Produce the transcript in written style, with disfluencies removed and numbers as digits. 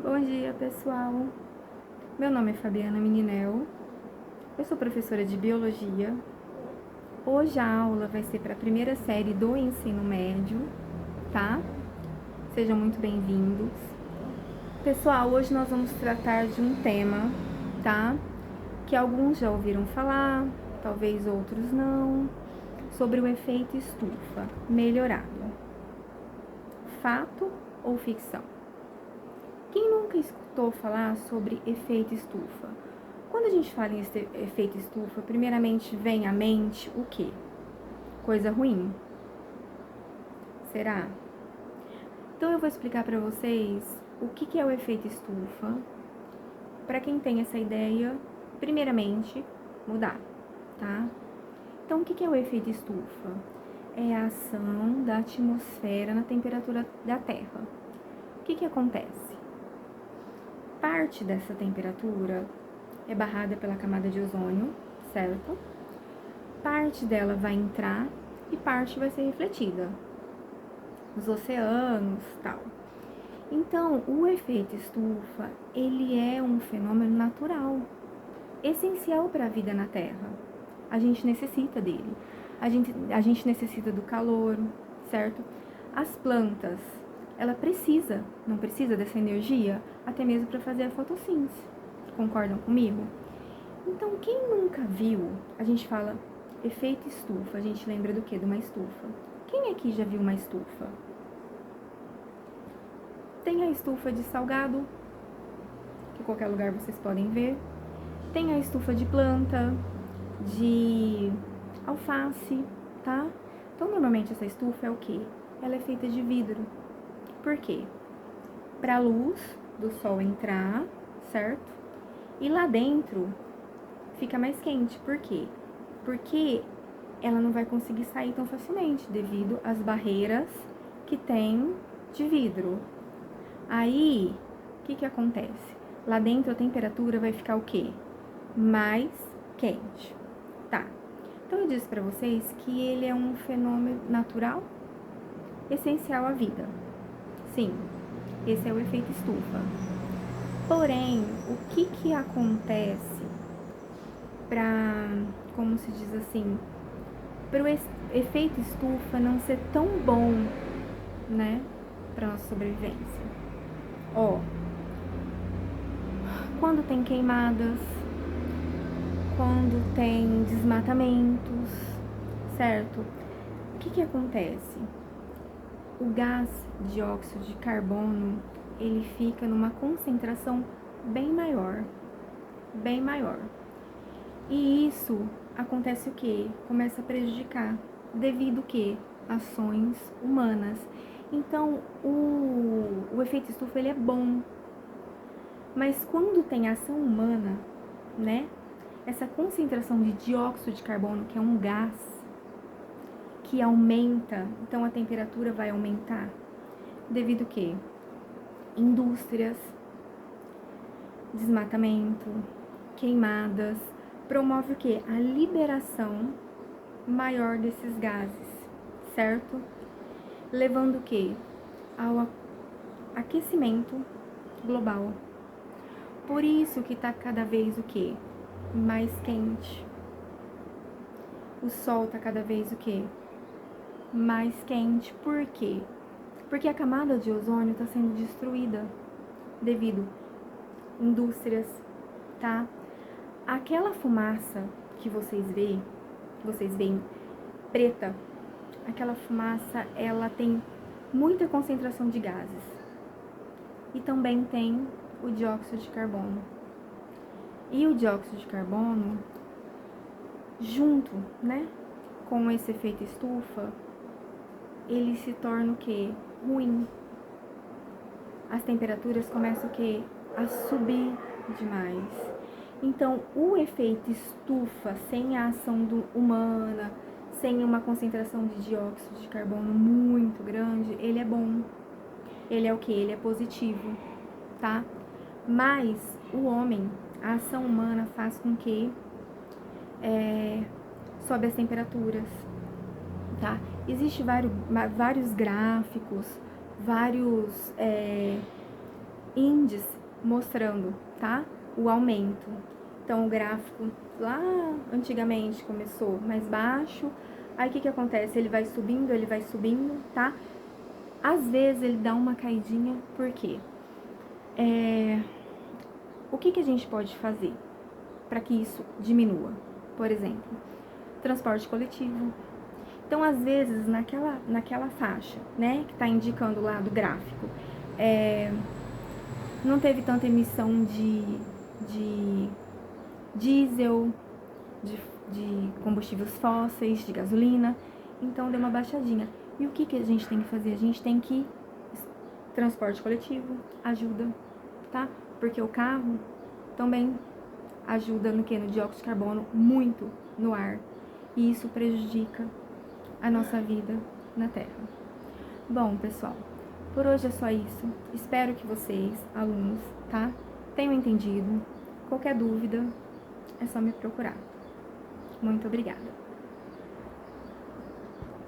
Bom dia, pessoal. Meu nome é Fabiana Meninel. Eu sou professora de Biologia. Hoje a aula vai ser para a primeira série do ensino médio, tá? Sejam muito bem-vindos. Pessoal, hoje nós vamos tratar de um tema, tá? Que alguns já ouviram falar, talvez outros não, sobre o efeito estufa melhorado. Fato ou ficção? Quem nunca escutou falar sobre efeito estufa? Quando a gente fala em efeito estufa, primeiramente vem à mente o quê? Coisa ruim. Será? Então eu vou explicar para vocês o que é o efeito estufa. Para quem tem essa ideia, primeiramente, mudar, tá? Então o que é o efeito estufa? É a ação da atmosfera na temperatura da Terra. O que acontece? Parte dessa temperatura é barrada pela camada de ozônio, certo? Parte dela vai entrar e parte vai ser refletida nos oceanos, tal. Então, o efeito estufa, ele é um fenômeno natural, essencial para a vida na Terra. A gente necessita dele. A gente necessita do calor, certo? As plantas, ela não precisa dessa energia, até mesmo para fazer a fotossíntese. Concordam comigo? Então, quem nunca viu, a gente fala efeito estufa, a gente lembra do quê? De uma estufa. Quem aqui já viu uma estufa? Tem a estufa de salgado, que em qualquer lugar vocês podem ver. Tem a estufa de planta, de alface, tá? Então, normalmente essa estufa é o quê? Ela é feita de vidro. Por quê? Para a luz do sol entrar, certo? E lá dentro fica mais quente. Por quê? Porque ela não vai conseguir sair tão facilmente devido às barreiras que tem de vidro. Aí, o que acontece? Lá dentro a temperatura vai ficar o quê? Mais quente. Tá. Então eu disse para vocês que ele é um fenômeno natural essencial à vida. Sim, esse é o efeito estufa. Porém, o que acontece para, como se diz assim, para o efeito estufa não ser tão bom, né, para nossa sobrevivência? Ó, quando tem queimadas, quando tem desmatamentos, certo? O que acontece? O gás dióxido de carbono, ele fica numa concentração bem maior, bem maior. E isso acontece o quê? Começa a prejudicar, devido a quê? Ações humanas. Então, o efeito estufa, ele é bom. Mas quando tem ação humana, né? Essa concentração de dióxido de carbono, que é um gás que aumenta, então a temperatura vai aumentar. Devido a quê? Indústrias, desmatamento, queimadas, promove o quê? A liberação maior desses gases, certo? Levando o quê? Ao aquecimento global. Por isso que tá cada vez o quê? Mais quente. O sol tá cada vez o quê? Mais quente. Por quê? Porque a camada de ozônio está sendo destruída devido a indústrias, tá? Aquela fumaça que vocês veem preta, aquela fumaça, ela tem muita concentração de gases. E também tem o dióxido de carbono. E o dióxido de carbono, junto, né, com esse efeito estufa, ele se torna o quê? Ruim. As temperaturas começam o quê? A subir demais. Então, o efeito estufa, sem a ação humana, sem uma concentração de dióxido de carbono muito grande, ele é bom. Ele é o quê? Ele é positivo, tá? Mas o homem, a ação humana faz com que sobe as temperaturas, tá? Existem vários gráficos, vários índice mostrando, tá? O aumento. Então, o gráfico lá antigamente começou mais baixo. Aí, o que acontece? Ele vai subindo, tá? Às vezes, ele dá uma caidinha, por quê? O que a gente pode fazer para que isso diminua? Por exemplo, transporte coletivo. Então, às vezes, naquela faixa, né, que está indicando lá do gráfico, não teve tanta emissão de diesel, de combustíveis fósseis, de gasolina, então deu uma baixadinha. E o que a gente tem que fazer? A gente tem que... Transporte coletivo ajuda, tá? Porque o carro também ajuda no dióxido de carbono muito no ar. E isso prejudica a nossa vida na Terra. Bom, pessoal, por hoje é só isso. Espero que vocês, alunos, tá, tenham entendido. Qualquer dúvida, é só me procurar. Muito obrigada.